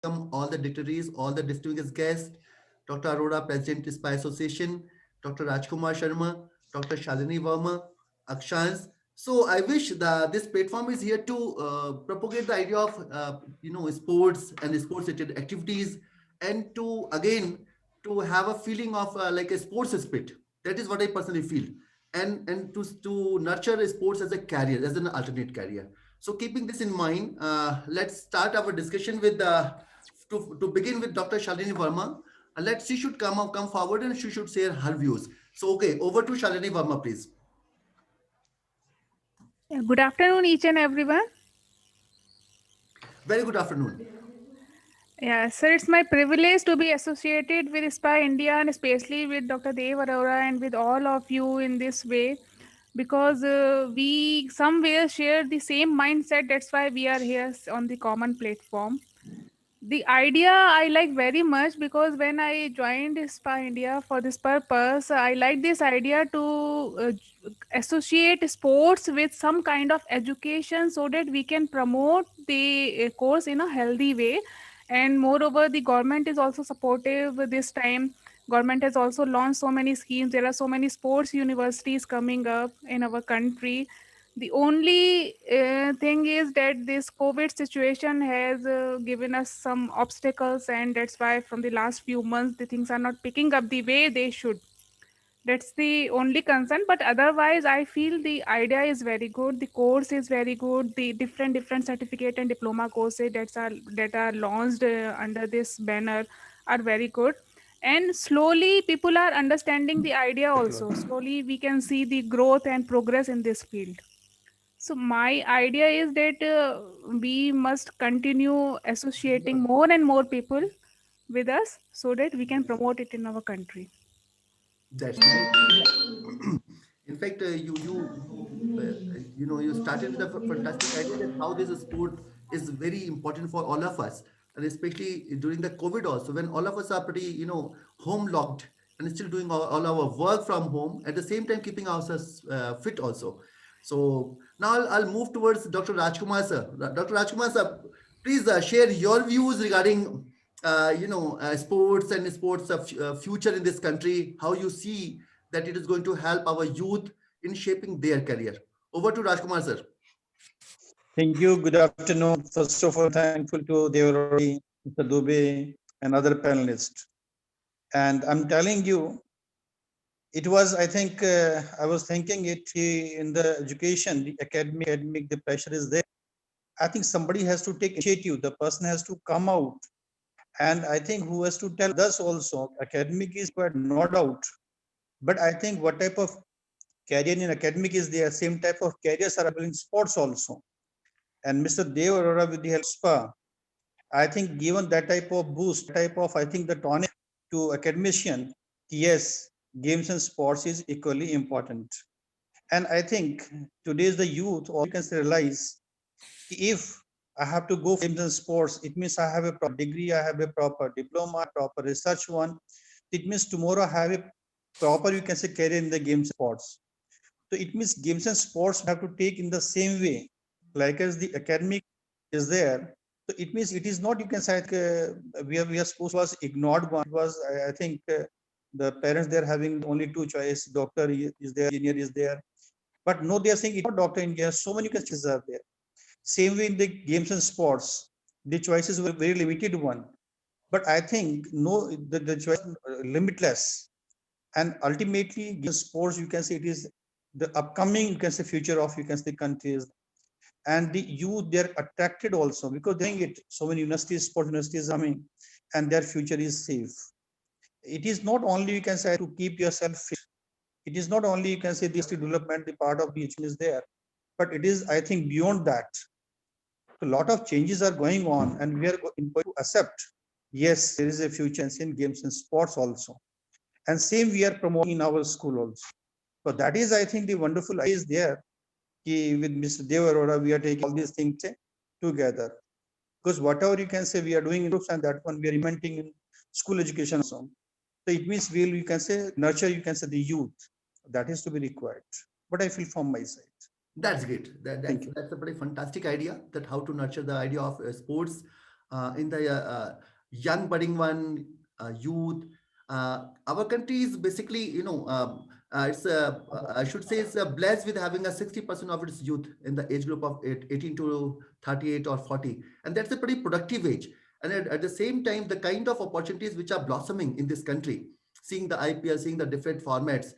all the dignitaries, all the distinguished guests, Dr. Arora, President, Spy Association, Dr. Rajkumar Sharma, Dr. Shalini Verma, Akshans. So I wish that this platform is here to propagate the idea of sports and sports-related activities, and to again to have a feeling of like a sports spirit. That is what I personally feel, and to nurture sports as a career, as an alternate career. So keeping this in mind, let's start our discussion with to begin with Dr. Shalini Verma. She should come forward and she should share her views. So okay, over to Shalini Verma, please. Yeah, good afternoon, each and everyone. Very good afternoon. Yeah, so it's my privilege to be associated with SPY India and especially with Dr. Dev Arora and with all of you in this way because we somewhere share the same mindset. That's why we are here on the common platform. The idea I like very much because when I joined SPA India for this purpose, I like this idea to associate sports with some kind of education so that we can promote the course in a healthy way. And moreover, the government is also supportive this time. Government has also launched so many schemes. There are so many sports universities coming up in our country. The only thing is that this COVID situation has given us some obstacles, and that's why from the last few months the things are not picking up the way they should. That's the only concern. But otherwise, I feel the idea is very good. The course is very good. The different certificate and diploma courses that are launched under this banner are very good. And slowly, people are understanding the idea Thank you. also. Slowly, we can see the growth and progress in this field. So my idea is that we must continue associating more and more people with us so that we can promote it in our country. That's nice. In fact, you started with a fantastic idea that how this sport is very important for all of us, and especially during the COVID also, when all of us are pretty home locked and still doing all our work from home at the same time keeping ourselves fit also. So now I'll move towards Dr. Rajkumar sir. Dr. Rajkumar sir, please share your views regarding sports and sports of future in this country, how you see that it is going to help our youth in shaping their career. Over to Rajkumar sir. Thank you. Good afternoon. First of all, thankful to Devarari, Mr. Dubey, and other panelists. And I'm telling you, it was, I think, I was thinking it in the education, the academic, the pressure is there. I think somebody has to take initiative. The person has to come out. And I think who has to tell us also, academic is quite no doubt. But I think what type of career in academic is there, same type of careers are available in sports also. And Mr. Dev Arora with the help of SPA, I think given that type of boost, type of I think the tonic to academician, yes, games and sports is equally important. And I think today's the youth all can realize if I have to go for games and sports, it means I have a proper degree, I have a proper diploma, proper research one. It means tomorrow I have a proper, you can say, career in the games and sports. So it means games and sports have to take in the same way, like as the academic is there. So it means it is not, you can say, we are supposed was ignored one. It was, I think, the parents they're having only two choice: doctor is there, engineer is there. But no, they are saying it's not doctor, engineer. So many choices are there. Same way in the games and sports, the choices were very limited one. But I think no, the choice limitless, and ultimately sports, you can say, it is the upcoming, you can say, future of, you can say, countries. And the youth, they're attracted also because they're doing it. So many universities, sports universities are coming, and their future is safe. It is not only, you can say, to keep yourself fit. It is not only, you can say, the development, the part of the education is there, but it is, I think, beyond that. A lot of changes are going on, and we are going to accept, yes, there is a future in games and sports also. And same we are promoting in our school also. So that is, I think, the wonderful idea is there. With Mr. Dev Arora, we are taking all these things together. Because whatever you can say we are doing in groups, and that one we are implementing in school education also. So it means we'll, you can say, nurture, you can say, the youth. That is to be required. What I feel from my side. That's great. Thank you. That's a pretty fantastic idea that how to nurture the idea of sports in the young budding one, youth. Our country is basically, it's I should say it's blessed with having a 60% of its youth in the age group of 18 to 38 or 40, and that's a pretty productive age. And at the same time, the kind of opportunities which are blossoming in this country, seeing the IPL, seeing the different formats,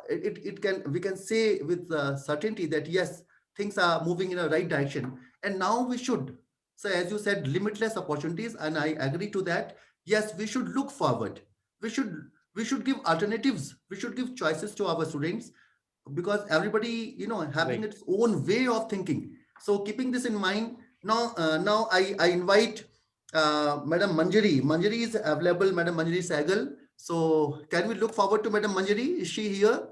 it can, we can say with certainty that yes, things are moving in a right direction. And now we should, so as you said, limitless opportunities, and I agree to that. Yes, we should look forward. We should we should give alternatives. We should give choices to our students, because everybody, having Right. its own way of thinking. So keeping this in mind, now I invite Madam Manjari. Manjari is available, Madam Manjari Sahgal. So can we look forward to Madam Manjari? Is she here?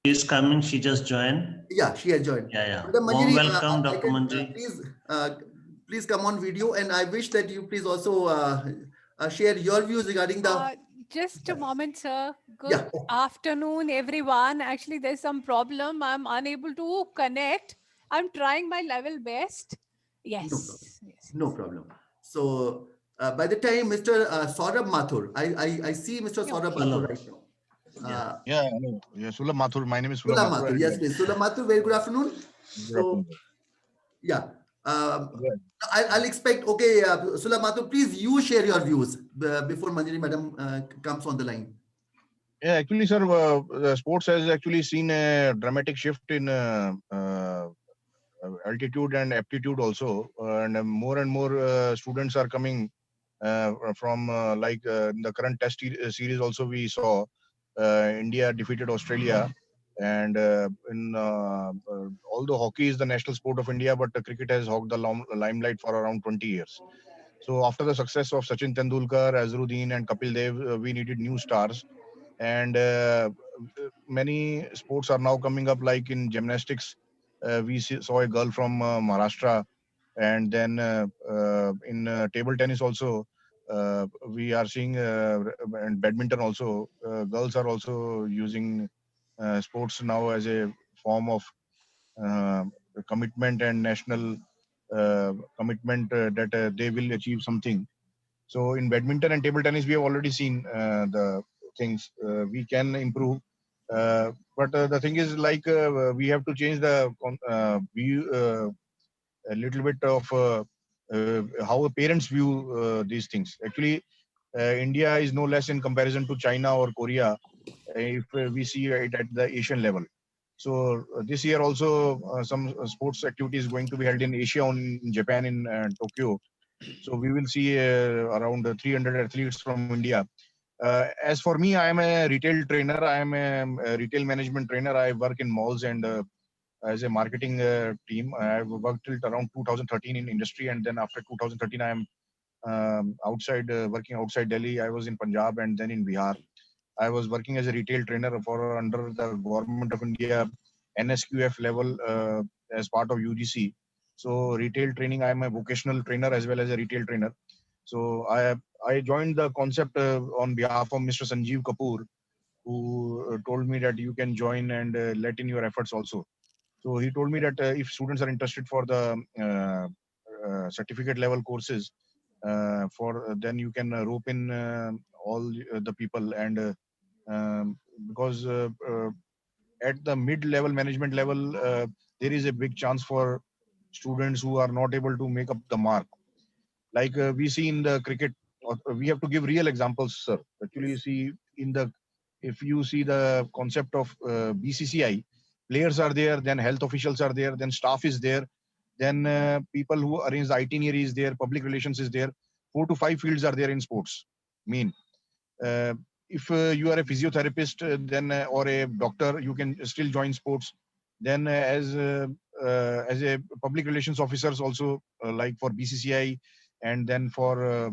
She's coming. She just joined. Yeah, she has joined. Yeah. Madam Warm Manjari, welcome, I Dr. can, Manjari. please come on video, and I wish that you please also share your views regarding the. Just a moment, sir. Good Yeah. afternoon, everyone. Actually, there's some problem. I'm unable to connect. I'm trying my level best. Yes. problem. Yes. No problem. So by the time Mr. Saurabh Mathur, I see Mr. Yeah. Saurabh Hello. Mathur right now. Yeah, hello. Yeah, Sulam Mathur. My name is Sula Sulam Mathur, Mathur. yes, please. Sula Mathur, very good afternoon. So, yeah. I'll expect, okay, Sula Mathur, please you share your views before Manjari Madam comes on the line. Yeah, actually, sir, the sports has actually seen a dramatic shift in altitude and aptitude also, and more and more students are coming from in the current test series also we saw India defeated Australia, and although hockey is the national sport of India, but cricket has hogged the limelight for around 20 years. So after the success of Sachin Tendulkar, Azharuddin and Kapil Dev, we needed new stars, and many sports are now coming up, like in gymnastics. We saw a girl from Maharashtra, and then in table tennis also we are seeing, and badminton also, girls are also using sports now as a form of uh, commitment and national commitment, that they will achieve something. So in badminton and table tennis we have already seen the things we can improve, but the thing is, like, we have to change the view, a little bit of how parents view these things. Actually, India is no less in comparison to China or Korea, if we see it at the Asian level. So this year also some sports activity is going to be held in Asia, in Japan, in Tokyo. So we will see around 300 athletes from India. As for me, I am a retail trainer. I am a retail management trainer. I work in malls and as a marketing team. I've worked till around 2013 in industry, and then after 2013, I am outside, working outside Delhi. I was in Punjab and then in Bihar. I was working as a retail trainer for under the Government of India NSQF level as part of UGC. So retail training, I am a vocational trainer as well as a retail trainer. So I joined the concept on behalf of Mr. Sanjeev Kapoor, who told me that you can join and let in your efforts also. So he told me that if students are interested for the certificate level courses, for then you can rope in all the people, and because at the mid-level management level, there is a big chance for students who are not able to make up the mark. Like we see in the cricket, we have to give real examples, sir. Actually, you see in the, if you see the concept of BCCI, players are there, then health officials are there, then staff is there, then people who arrange the itinerary is there, public relations is there. 4 to 5 fields are there in sports. Mean, if you are a physiotherapist, then or a doctor, you can still join sports. Then as a public relations officers also, like for BCCI, and then for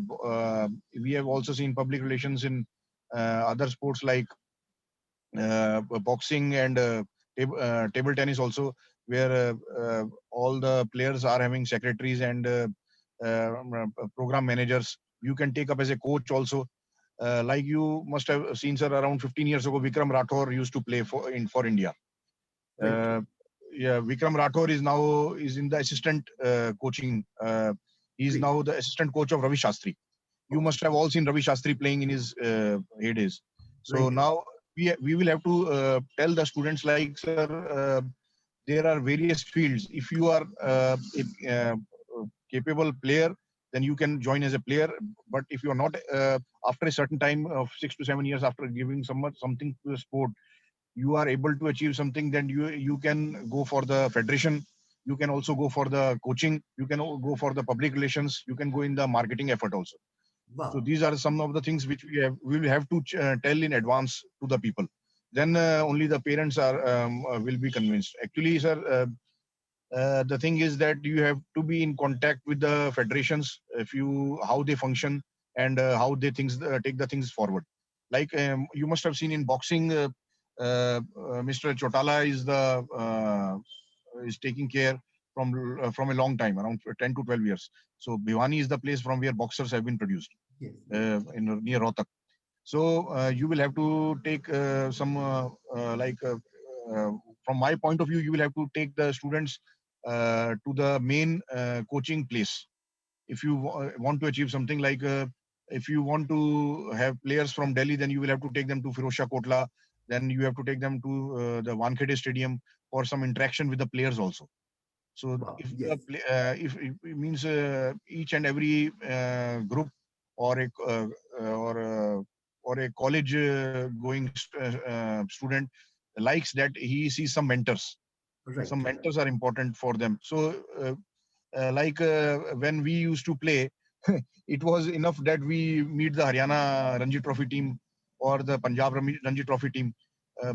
we have also seen public relations in other sports like boxing and table tennis also, where all the players are having secretaries and program managers. You can take up as a coach also. Like you must have seen, sir, around 15 years ago, Vikram Rathore used to play for India. Right. yeah, Vikram Rathore is in the assistant coaching. He's Great. now the assistant coach of Ravi Shastri. You must have all seen Ravi Shastri playing in his heydays. So Right. now we will have to tell the students like, sir, there are various fields. If you are a capable player, then you can join as a player. But if you are not, after a certain time of 6 to 7 years after giving something to the sport, you are able to achieve something, then you can go for the federation. You can also go for the coaching. You can go for the public relations. You can go in the marketing effort also. So Wow. these are some of the things which we will have to tell in advance to the people. Then only the parents will be convinced. Actually, sir, the thing is that you have to be in contact with the federations, how they function and how they take the things forward. Like you must have seen in boxing, Mr. Chotala is taking care from a long time, around 10 to 12 years. So Bhiwani is the place from where boxers have been produced Yes. near Rohtak. So you will have to take from my point of view, you will have to take the students to the main coaching place. If you want to achieve something like, if you want to have players from Delhi, then you will have to take them to Firozshah Kotla. Then you have to take them to the Wankhede Stadium for some interaction with the players also. So Wow. if Yes. if it means each and every group or a college going student likes that he sees some mentors. Right. Some mentors are important for them. So when we used to play, it was enough that we meet the Haryana Ranji Trophy team or the Punjab Ranji Trophy team.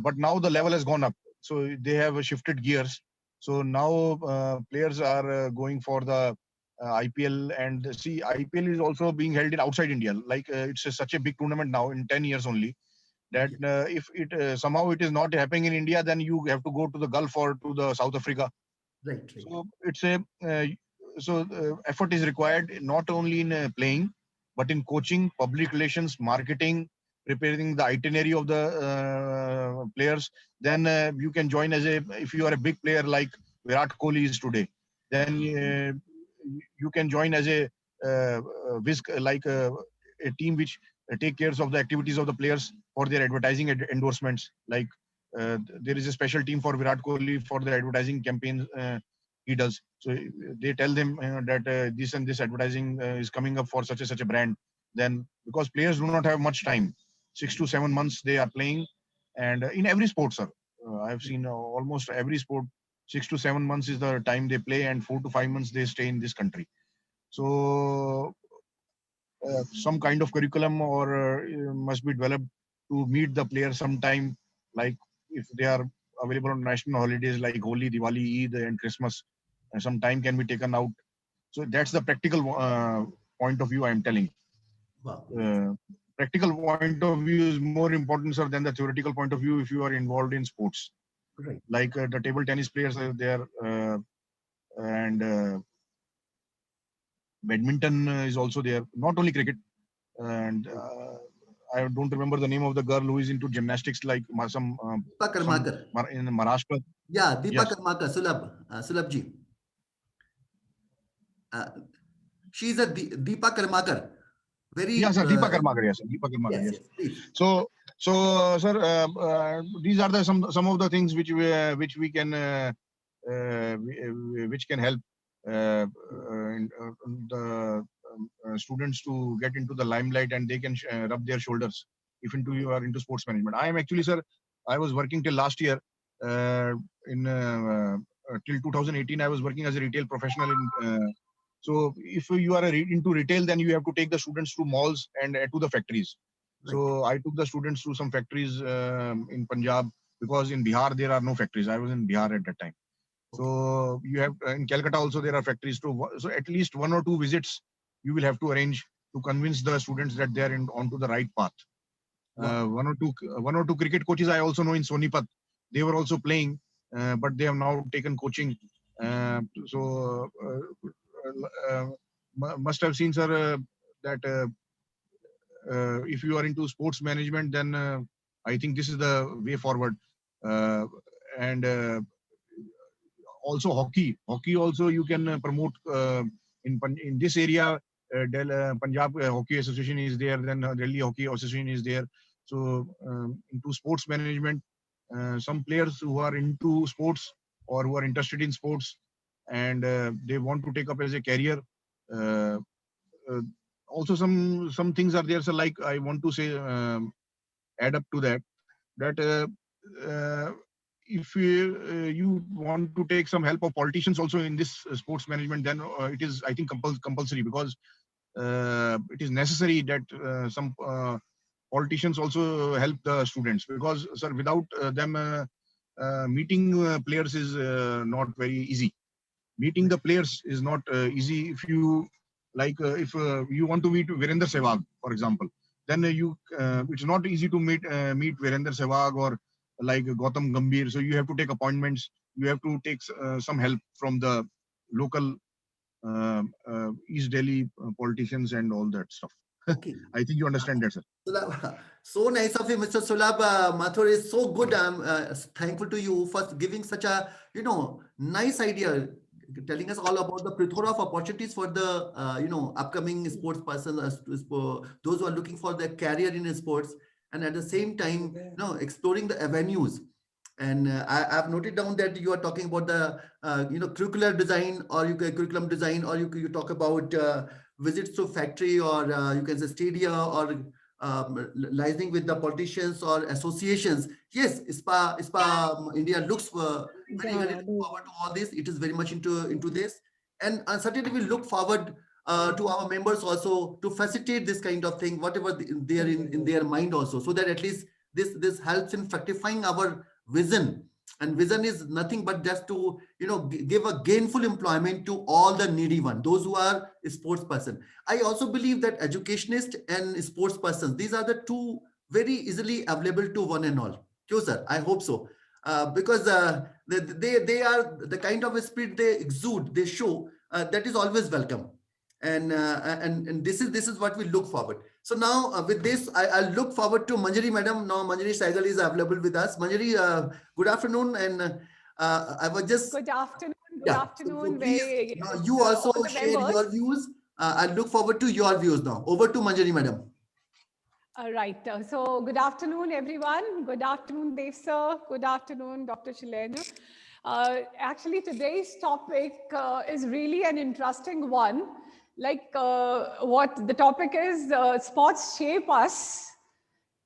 But now the level has gone up. So they have shifted gears. So now players are going for the IPL, and see, IPL is also being held in outside India. Like such a big tournament now in 10 years only, that if it somehow it is not happening in India, then you have to go to the Gulf or to the South Africa. Right. Right. So it's a effort is required not only in playing, but in coaching, public relations, marketing, preparing the itinerary of the players. Then you can join if you are a big player like Virat Kohli is today. Then you can join as a team which take care of the activities of the players for their advertising endorsements. Like there is a special team for Virat Kohli for the advertising campaigns he does. So they tell them that this and this advertising is coming up for such a brand. Then because players do not have much time, 6 to 7 months they are playing, and in every sport, sir, I've seen almost every sport, 6 to 7 months is the time they play, and 4 to 5 months they stay in this country. So some kind of curriculum or must be developed to meet the players sometime, like if they are available on national holidays like Holi, Diwali, Eid and Christmas, some time can be taken out. So that's the practical point of view I am telling. Wow. Practical point of view is more important, sir, than the theoretical point of view if you are involved in sports. Right. Like the table tennis players are there, and badminton is also there, not only cricket. And I don't remember the name of the girl who is into gymnastics, like Deepa Karmakar. in Maharashtra. Yeah, Deepa Yes. Karmakar, Sulabh ji. She's a Deepa Karmakar. Very. Yes, sir. Deepa Karmakar. Yes, sir. Deepa Karmakar. Yes, Yes. yes, please. So, sir, these are some of the things which we can which can help the students to get into the limelight, and they can rub their shoulders if you are into sports management. I am actually, sir, I was working till last year. Till 2018, I was working as a retail professional in. So if you are into retail, then you have to take the students to malls and to the factories. Right. So I took the students to some factories in Punjab, because in Bihar there are no factories. I was in Bihar at that time. So you have in Calcutta also there are factories too. So at least 1 or 2 visits you will have to arrange to convince the students that they are onto the right path. Wow. One or two cricket coaches I also know in Sonipat. They were also playing, but they have now taken coaching. Must have seen, sir, that if you are into sports management, then I think this is the way forward. And also hockey. Hockey also you can promote in this area. Punjab Hockey Association is there, then Delhi Hockey Association is there. So into sports management, some players who are into sports or who are interested in sports and they want to take up as a career. Uh, Also, some things are there. So, like I want to say, add up to that if you want to take some help of politicians also in this sports management, then it is, I think, compulsory, because it is necessary that some politicians also help the students, because sir, without them meeting players is not very easy. Meeting the players is not easy. If you if you want to meet Virender Sehwag, for example, then it's not easy to meet Virender Sehwag or like Gautam Gambhir. So you have to take appointments. You have to take some help from the local East Delhi politicians and all that stuff. Okay. I think you understand that, sir. So nice of you, Mr. Sulabh Mathur. Is so good. I'm thankful to you for giving such a nice idea, telling us all about the plethora of opportunities for the upcoming sports person, those who are looking for their career in sports, and at the same time exploring the avenues. And I've noted down that you are talking about the curricular design, or curriculum design, or you talk about visits to factory, or you can say stadia, or liaising with the politicians or associations. Yes, ISPA India looks very look forward to all this. It is very much into this, and certainly we look forward to our members also to facilitate this kind of thing, whatever they are in their mind also, so that at least this helps in fructifying our vision. And vision is nothing but just to give a gainful employment to all the needy one, those who are sports person. I also believe that educationist and sports persons, these are the two very easily available to one and all. Sure, sir, I hope so. Because they are the kind of spirit they exude, they show, that is always welcome. And this is what we look forward. So now with this, I look forward to Manjari madam. Now Manjari Saigal is available with us. Manjari, good afternoon. And I was just Good afternoon. Good yeah. afternoon. So please, Very, you also all the share members. your views. I look forward to your views now. Over to Manjari madam. All right. So good afternoon, everyone. Good afternoon, Dev sir. Good afternoon, Dr. Shilendra. Actually, today's topic is really an interesting one. Like what the topic is, sports shape us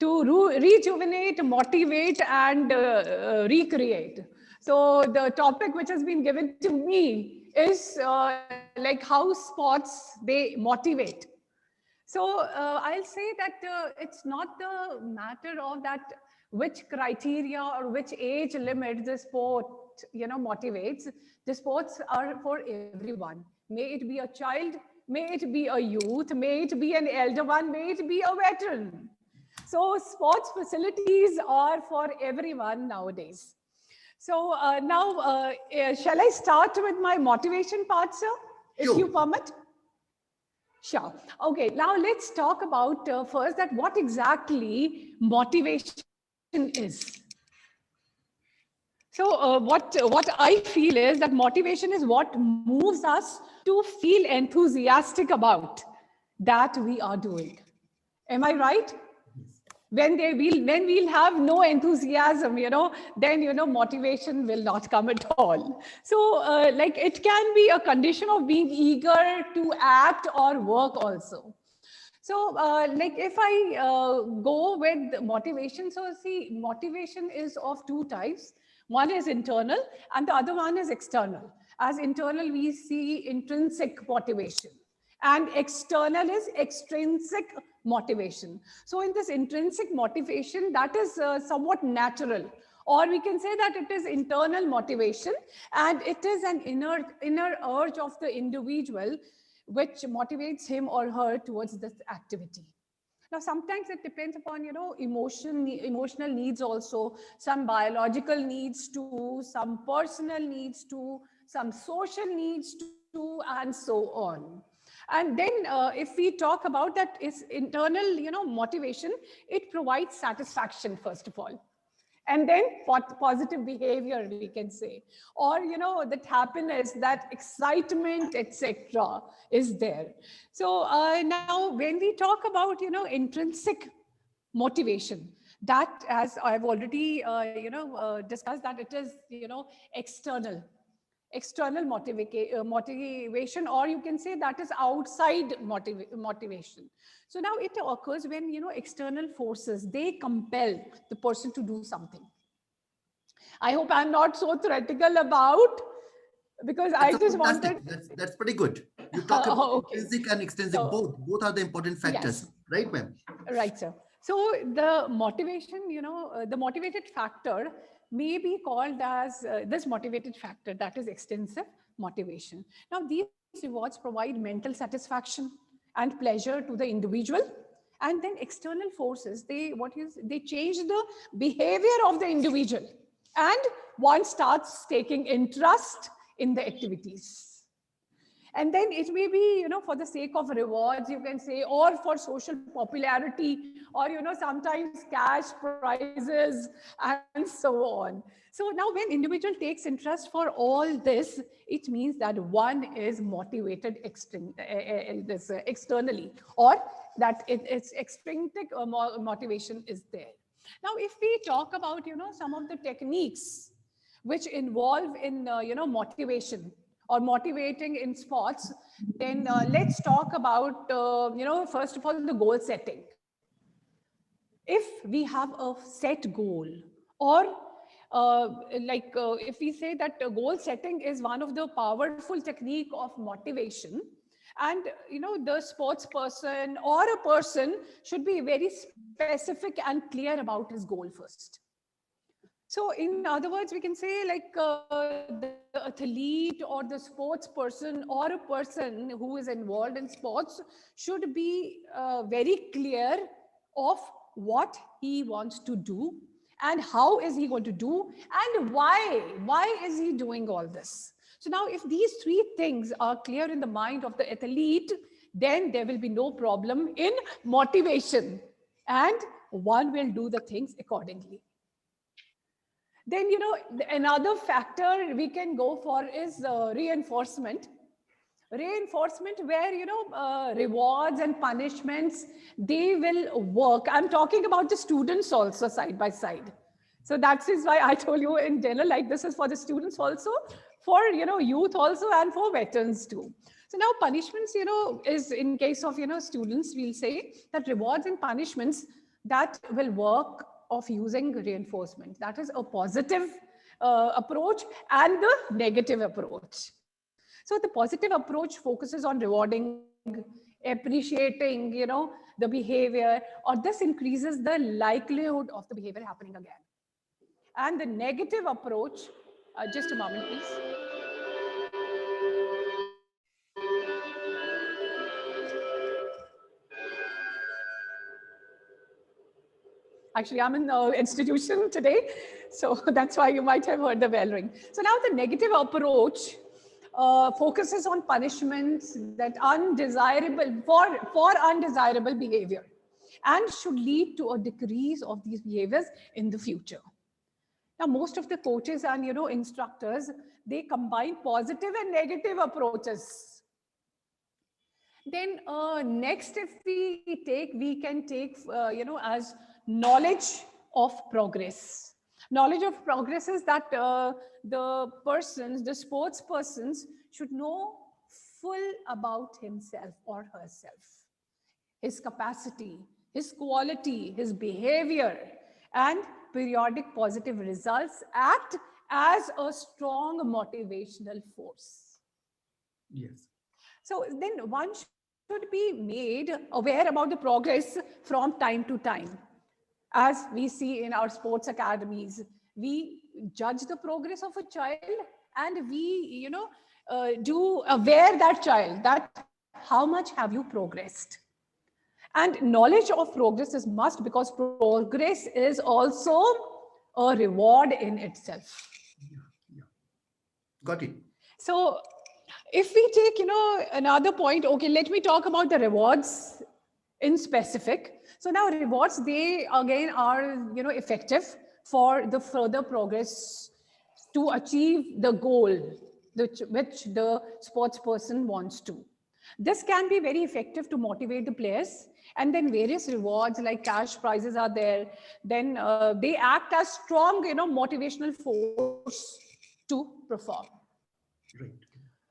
to rejuvenate, motivate, and recreate. So the topic which has been given to me is like how sports, they motivate. So I'll say that it's not the matter of that which criteria or which age limit the sport motivates. The sports are for everyone. May it be a child, may it be a youth, may it be an elder one, may it be a veteran. So sports facilities are for everyone nowadays. So now, shall I start with my motivation part, sir, if Sure. you permit? Sure. Okay, now let's talk about first that what exactly motivation is. So what I feel is that motivation is what moves us to feel enthusiastic about that we are doing. Am I right? When we'll have no enthusiasm, then motivation will not come at all. So like it can be a condition of being eager to act or work also. So like if I go with motivation, so see, motivation is of two types. One is internal and the other one is external. As internal, we see intrinsic motivation, and external is extrinsic motivation. So in this intrinsic motivation, that is somewhat natural, or we can say that it is internal motivation, and it is an inner urge of the individual which motivates him or her towards this activity. Now, sometimes it depends upon, emotional needs also, some biological needs too, some personal needs too, some social needs too, and so on. And then if we talk about that is internal, motivation, it provides satisfaction, first of all. And then positive behavior, we can say, or that happiness, that excitement, etc. is there. So now when we talk about intrinsic motivation, that, as I've already discussed, that it is external motivation, or you can say that is outside motivation. So now it occurs when external forces, they compel the person to do something. I hope I'm not so theoretical about, because I That's just fantastic. wanted. That's pretty good. You talk about Okay. intrinsic and extrinsic, So- both are the important factors, Yes. right, ma'am? Right, sir. So the motivation, the motivated factor may be called as this motivated factor, that is extrinsic motivation. Now, these rewards provide mental satisfaction and pleasure to the individual, and then external forces, they change the behavior of the individual, and one starts taking interest in the activities. And then it may be, for the sake of rewards, you can say, or for social popularity, or, sometimes cash prizes and so on. So now when individual takes interest for all this, it means that one is motivated externally, or that its extrinsic motivation is there. Now, if we talk about, some of the techniques which involve in, motivation, or motivating in sports, then let's talk about, first of all, the goal setting. If we have a set goal, or if we say that goal setting is one of the powerful technique of motivation, and the sports person or a person should be very specific and clear about his goal first. So in other words, we can say the athlete or the sports person or a person who is involved in sports should be very clear of what he wants to do and how is he going to do and why is he doing all this. So now if these three things are clear in the mind of the athlete, then there will be no problem in motivation and one will do the things accordingly. Then, another factor we can go for is reinforcement. Reinforcement where, rewards and punishments, they will work. I'm talking about the students also side by side. So that is why I told you in general, like this is for the students also, for, youth also, and for veterans too. So now punishments, is in case of, students, we'll say that rewards and punishments that will work of using reinforcement. That is a positive approach and the negative approach. So the positive approach focuses on rewarding, appreciating, the behavior, or this increases the likelihood of the behavior happening again. And the negative approach, just a moment, please. Actually, I'm in the institution today, so that's why you might have heard the bell ring. So now the negative approach focuses on punishments that undesirable for undesirable behavior and should lead to a decrease of these behaviors in the future. Now, most of the coaches and instructors, they combine positive and negative approaches. Then next, if we can take as knowledge of progress. Knowledge of progress is that the sports persons should know full about himself or herself, his capacity, his quality, his behavior, and periodic positive results act as a strong motivational force. Yes. So then one should be made aware about the progress from time to time. As we see in our sports academies, we judge the progress of a child and we, do aware that child that how much have you progressed. And knowledge of progress is must, because progress is also a reward in itself. Yeah. Got it. So if we take, another point, okay, let me talk about the rewards in specific. So now rewards, they again are, effective for the further progress to achieve the goal which the sports person wants to. This can be very effective to motivate the players, and then various rewards like cash prizes are there. Then they act as strong, motivational force to perform. Right.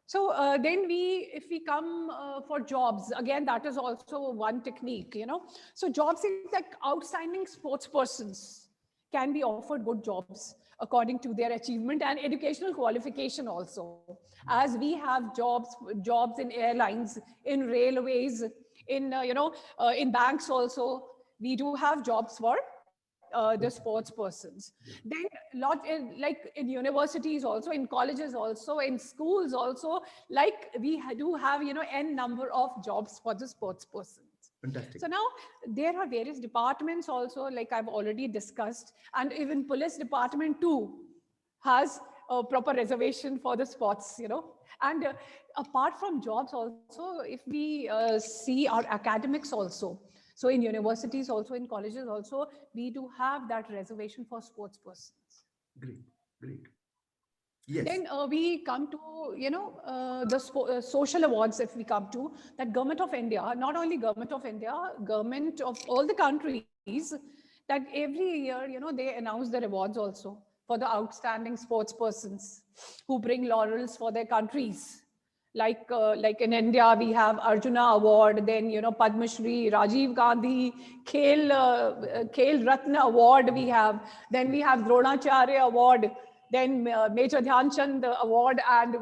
So then if we come for jobs, again, that is also one technique, So jobs in like outstanding sports persons can be offered good jobs according to their achievement and educational qualification also. As we have jobs in airlines, in railways, in banks also, we do have jobs for the sports persons. Then like in universities also, in colleges also, in schools also, like we do have, n number of jobs for the sports persons. Fantastic. So now there are various departments also, like I've already discussed, and even police department too has a proper reservation for the sports, And apart from jobs also, if we see our academics also, so in universities also, in colleges also, we do have that reservation for sports persons. Great, great. Yes. Then we come to, the social awards, if we come to that, Government of India, not only Government of India, government of all the countries, that every year, they announce their awards also for the outstanding sports persons who bring laurels for their countries. Like in India, we have Arjuna Award, then, Padma Shri, Rajiv Gandhi, Khel Ratna Award we have, then we have Dronacharya Award, then Major Dhyan Chand Award, and,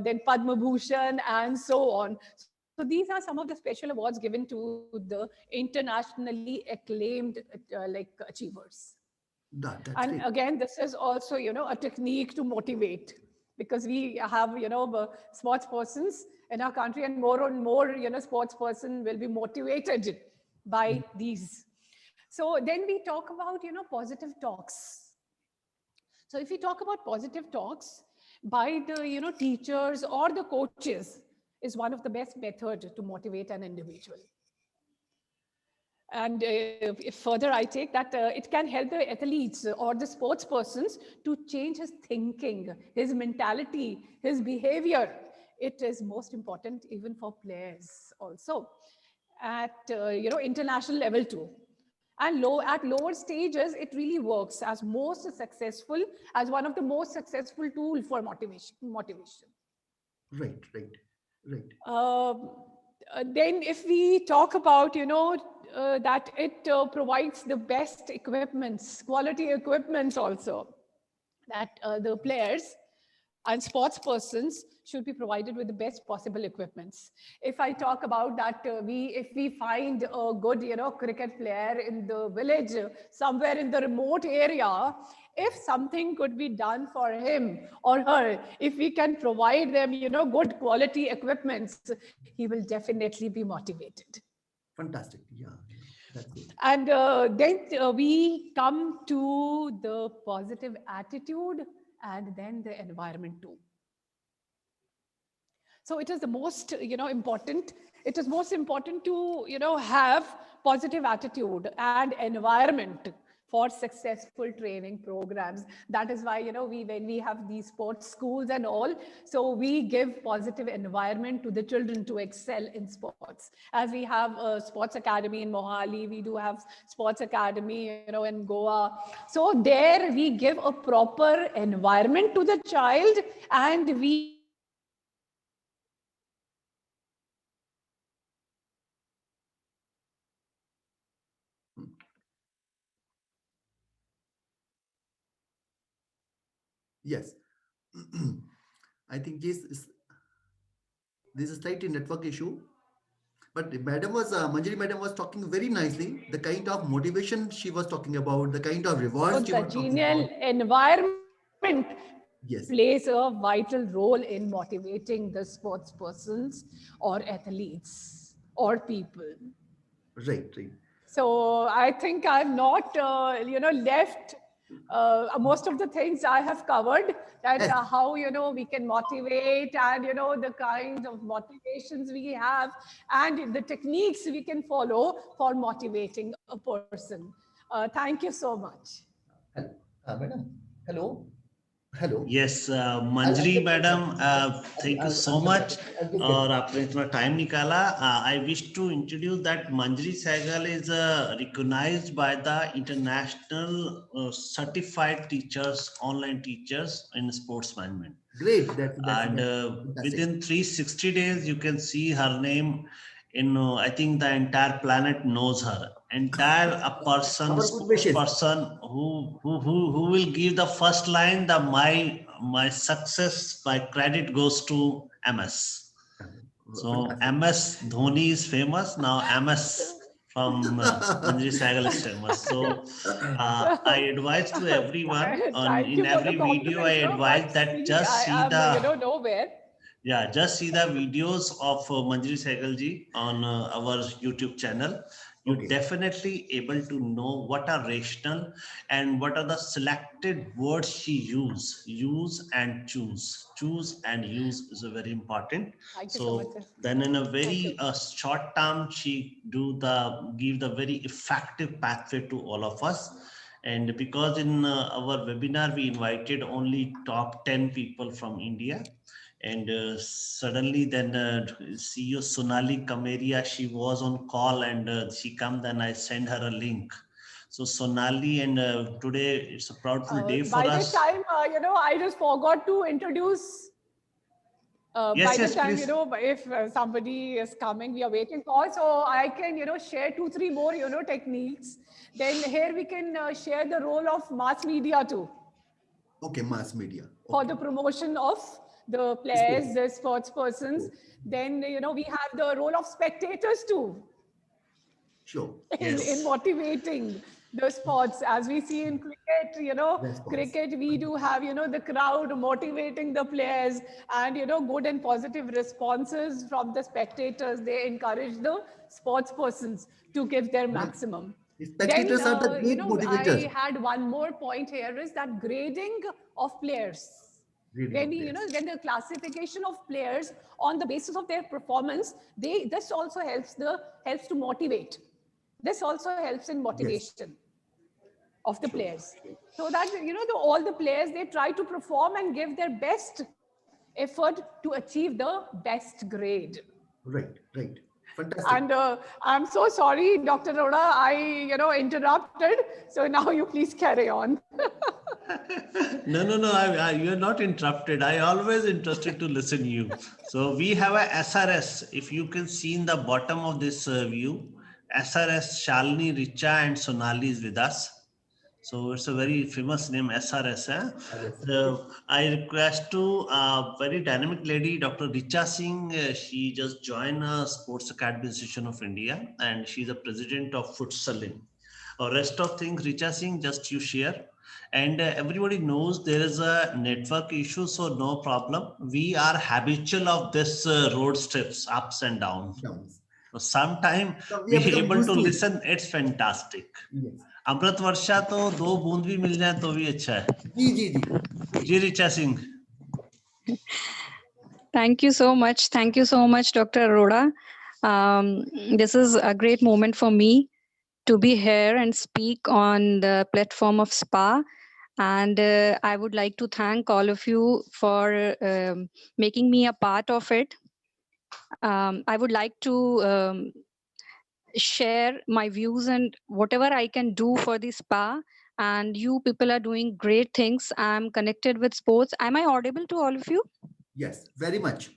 then Padma Bhushan, and so on. So these are some of the special awards given to the internationally acclaimed achievers. That's And great. again, this is also, a technique to motivate, because we have, sports persons in our country, and more, sports person will be motivated by these. So then we talk about, positive talks. So if we talk about positive talks by the, teachers or the coaches, is one of the best methods to motivate an individual. And if further I take that, it can help the athletes or the sports persons to change his thinking, his mentality, his behavior. It is most important even for players also at international level too. And at lower stages, it really works as as one of the most successful tool for motivation. Right, right, right. Then if we talk about, that it provides the best equipments, quality equipments also, that the players and sports persons should be provided with the best possible equipments. If I talk about that, if we find a good, cricket player in the village, somewhere in the remote area, if something could be done for him or her, if we can provide them, good quality equipments, he will definitely be motivated. Fantastic. Yeah, that's good. And then we come to the positive attitude and then the environment too. So it is the most, important. It is most important to, have positive attitude and environment for successful training programs. That is why, when we have these sports schools and all, so we give positive environment to the children to excel in sports. As we have a sports academy in Mohali, we do have sports academy, in Goa. So there we give a proper environment to the child, and we Yes. I think this is a slightly network issue, but Manjari madam was talking very nicely. The kind of motivation she was talking about, the kind of rewards she the was talking genial about. environment Yes. plays a vital role in motivating the sports persons or athletes or people. Right, right. So I think I'm not, left. Most of the things I have covered, that Yes. how, we can motivate, and, the kinds of motivations we have, and the techniques we can follow for motivating a person. Thank you so much. Madam. Hello. Hello. Yes, I'll Manjari get back. madam, thank you so I'll get much. back. I'll just get और back. आपने इतना time निकाला. I wish to introduce that Manjari Sehgal is recognized by the international certified teachers, online teachers in sports management. Great. That's And fantastic. within 360 days, you can see her name in, I think the entire planet knows her. Entire a person, Our good wishes. person who will give the first line, the my success, my credit goes to MS. So Fantastic. MS Dhoni is famous now. MS from Manjari Sehgal is famous. So I advise to everyone Thank in you for the every video. I compliment, sir, advise but that see, just I see am, the nowhere. yeah, just see the videos of Manjari Sehgal ji on our YouTube channel. You Okay. definitely able to know what are rational and what are the selected words she use and choose. Choose and use is a very important. Thank you so much, So sir. then in a Thank very you. short term, she give the very effective pathway to all of us. And because in our webinar, we invited only top 10 people from India. And suddenly then CEO Sonali Kameria, she was on call and she come, then I send her a link. So Sonali, and today it's a proudful day for By this us. time, I just forgot to introduce. By Yes, the yes, time, please. if somebody is coming, we are waiting for, so I can, share 2-3 more, techniques. Then here we can share the role of mass media too Okay. Mass media. for Okay. the promotion of the players, the sports persons. Then, we have the role of spectators too Sure. in Yes. motivating the sports. As we see in cricket, Response. cricket, we do have, the crowd motivating the players and, good and positive responses from the spectators. They encourage the sports persons to give their maximum. The Then, spectators are the great motivators. I had one more point here is that grading of players. Grading When of we, players. when the classification of players on the basis of their performance, this also helps to motivate. This also helps in motivation of the Sure. players. So that, all the players, they try to perform and give their best effort to achieve the best grade. Right. Fantastic. And I'm so sorry, Dr. Rhoda, I, interrupted. So now you please carry on. No, you're not interrupted. I always interested to listen you. So we have a SRS. If you can see in the bottom of this view, SRS, Shalini, Richa and Sonali is with us. So it's a very famous name, SRS. So I request to very dynamic lady, Dr. Richa Singh. She just joined Sports Academy Institution of India, and she's the president of Futsaling. Rest of things, Richa Singh, just you share. And everybody knows there is a network issue, so no problem. We are habitual of this road trips, ups and downs. So sometime So we we have are become able used to to it. listen. It's fantastic. Yes. अमृत वर्षा तो 2 बूंद भी मिल जाए तो भी अच्छा है. जी Richa Singh. Thank you so much. Thank you so much, Dr. Arora. This is a great moment for me to be here and speak on the platform of SPA. And I would like to thank all of you for making me a part of it. I would like to share my views and whatever I can do for the SPA. And you people are doing great things. I'm connected with sports. Am I audible to all of you? Yes, very much.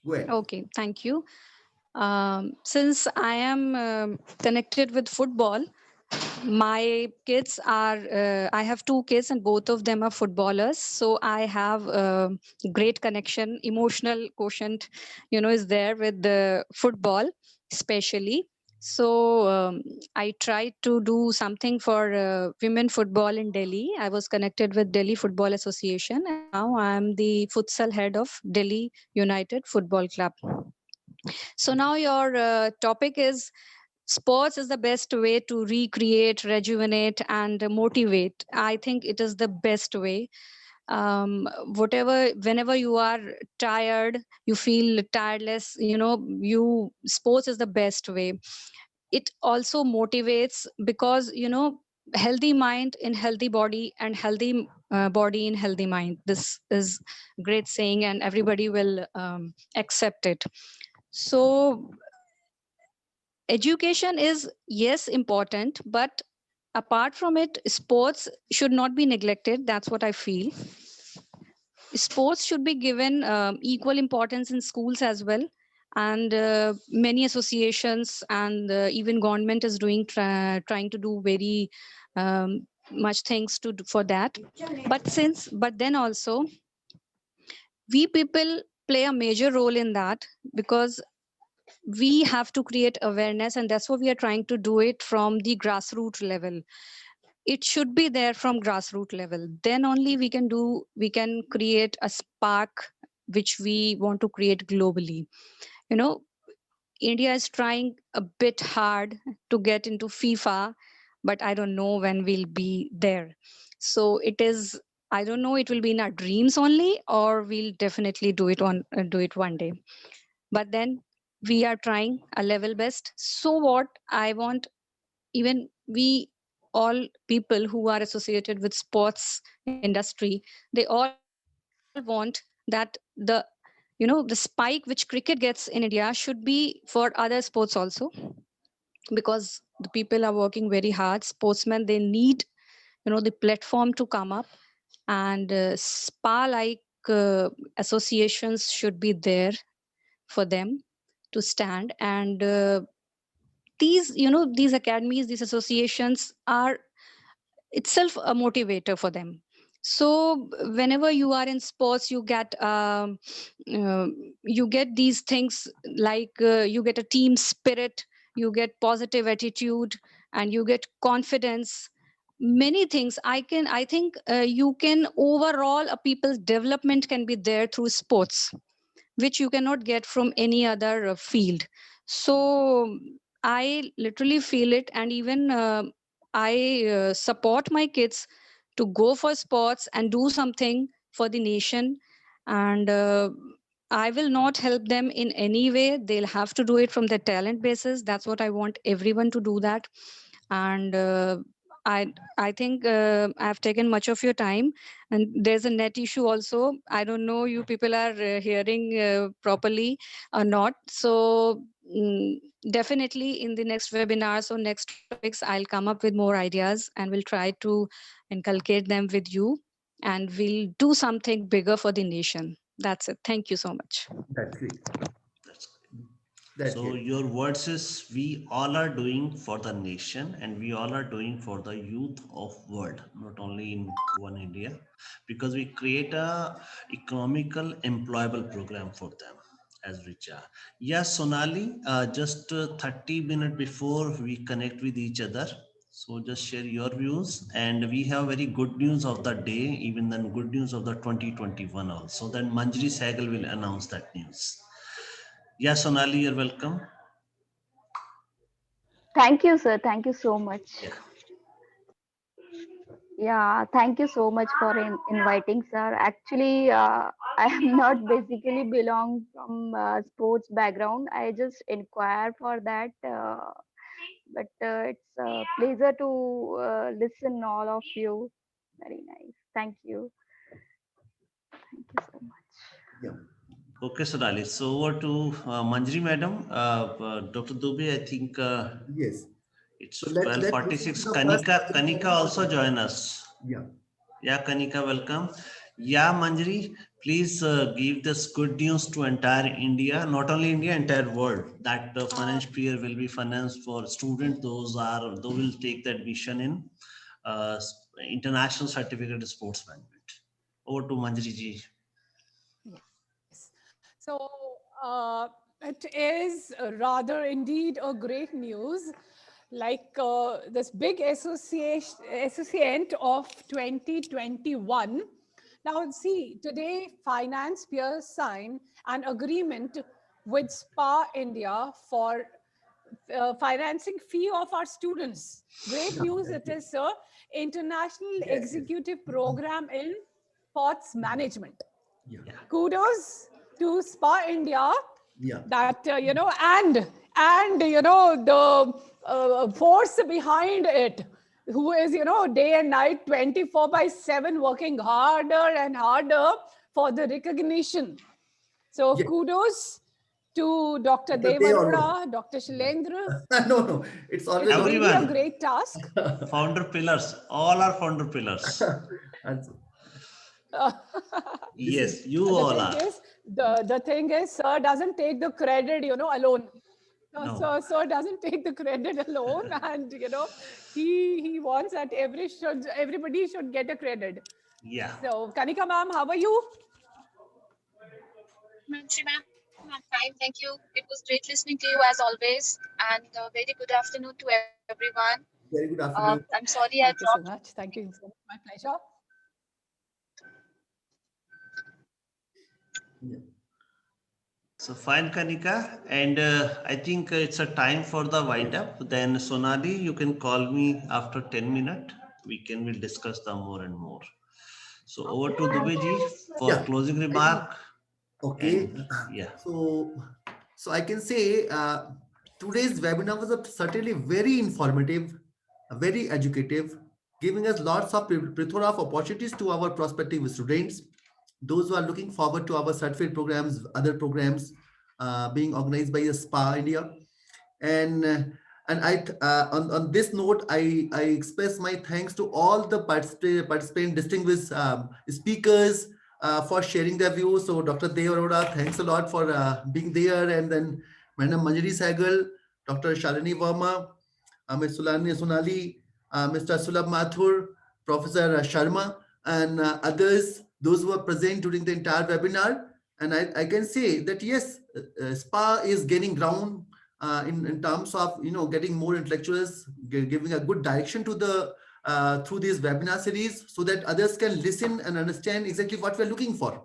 Go ahead. Okay, thank you. Since I am connected with football, my kids are, I have 2 kids and both of them are footballers. So I have a great connection, emotional quotient, is there with the football, especially. So I tried to do something for women football in Delhi. I was connected with Delhi Football Association, and now I am the futsal head of Delhi United Football Club. So now your topic is sports is the best way to recreate, rejuvenate, and motivate. I think it is the best way. Whenever you are tired, you feel tiredless, sports is the best way. It also motivates because healthy mind in healthy body, and healthy body in healthy mind. This is great saying, and everybody will accept it. So education is, yes, important, but apart from it, sports should not be neglected. That's what I feel. Sports should be given equal importance in schools as well. And many associations and even government is doing trying to do very much things for that. But then also we people play a major role in that, because we have to create awareness, and that's what we are trying to do it from the grassroots level. It should be there from grassroots level. Then only we can create a spark which we want to create globally. You know, India is trying a bit hard to get into FIFA, but I don't know when we'll be there. So it is, I don't know, it will be in our dreams only, or we'll definitely do it one day. But then we are trying a level best. So what I want, even we all people who are associated with sports industry, they all want that the spike which cricket gets in India should be for other sports also, because the people are working very hard. Sportsmen, they need the platform to come up, and spa like associations should be there for them to stand. And these academies, these associations are itself a motivator for them. So whenever you are in sports, you get these things like you get a team spirit, you get positive attitude, and you get confidence. Many things I think you can overall a people's development can be there through sports, which you cannot get from any other field. So I literally feel it, and even I support my kids to go for sports and do something for the nation. And I will not help them in any way. They'll have to do it from their talent basis. That's what I want everyone to do that. And I think I've taken much of your time, and there's a net issue also. I don't know you people are hearing properly or not. So definitely in the next webinars or next topics, I'll come up with more ideas and we'll try to inculcate them with you, and we'll do something bigger for the nation. That's it. Thank you so much. That's great. That's That's so great. your words is, we all are doing for the nation, and we all are doing for the youth of world, not only in one India, because we create a economical employable program for them as Richa. Yes, Sonali, just 30 minutes before we connect with each other. So just share your views, and we have very good news of the day, even then good news of the 2021 also. Then Manjri Sehgal will announce that news. Yeah, Sonali, you're welcome. Thank you, sir. Thank you so much. Yeah. Yeah, thank you so much for inviting, sir. Actually, I am not basically belong from sports background. I just inquire for that. But it's a pleasure to listen all of you. Very nice. Thank you. Thank you so much. Yeah. Okay, Sonali. So over to Manjri, madam. Dr. Dubey, I think Yes. it's So let's 12:46. listen to the first Kanika participant. also join us. Yeah. Yeah, Kanika, welcome. Yeah, Manjri, please give this good news to entire India, not only India, entire world, that the financial year will be financed for students. Those will take the admission in international certificate sports management. Over to Manjri ji. Yes. So it is rather indeed a great news. Like this big associate of 2021. Now, see, today Finance Peers signed an agreement with SPA India for financing fee of our students. Great news it is, sir. International Executive Program in Sports Management. Yeah. Kudos to SPA India. Yeah. That and the force behind it, who is, day and night, 24/7, working harder and harder for the recognition. So Yeah. kudos to Dr. Dr. Dev Dev Arora, Dr. Shalendra. No, it's always It's Dr. really a Everyone. great task. Founder pillars, all are founder pillars. And Yes, you The all thing are. is, the thing is, sir doesn't take the credit, alone. No. Sir doesn't take the credit alone, and he wants that everybody should get a credit. Yeah. So, Kanika ma'am, how are you? Mansi ma'am, I'm fine, thank you. It was great listening to you as always, and very good afternoon to everyone. very good afternoon. I'm sorry I Thank you so dropped. much. Thank you so much. My pleasure. So fine, Kanika, and I think it's a time for the wind up. Then Sonali, you can call me after 10 minutes. We'll discuss the more and more. So over to Dubey for Yeah. closing remark. Okay. And, yeah. So I can say today's webinar was certainly very informative, very educative, giving us lots of plethora of opportunities to our prospective students, those who are looking forward to our certificate programs, other programs being organized by SPA India. And on this note, I express my thanks to all the participant distinguished speakers for sharing their views. So Dr. Dev Arora, thanks a lot for being there. And then Madam Manjari Sehgal, Dr. Shalini Verma, Ms. Sonali, Mr. Sulabh Mathur, Professor Sharma, and others, those who were present during the entire webinar. And I can say that yes, SPA is gaining ground in terms of getting more intellectuals, giving a good direction to the through this webinar series, so that others can listen and understand exactly what we're looking for.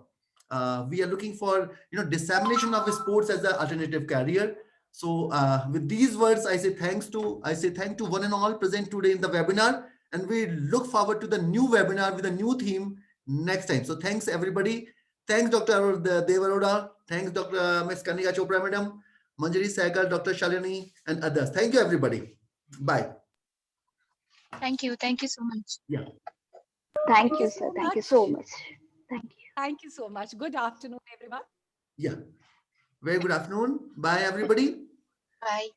We are looking for dissemination of sports as an alternative career. So with these words, I say thank to one and all present today in the webinar, and we look forward to the new webinar with a new theme next time. So thanks everybody. Thanks Dr. Dev Arora. Thanks Dr. Ms. Kanika Chopra Madam, Manjari Sehgal, Dr. Shalini, and others. Thank you everybody. Bye. Thank you so much. Yeah. Thank you, sir. Thank you so much. Thank you. Thank you so much. Good afternoon, everyone. Yeah. Very good afternoon. Bye everybody. Bye.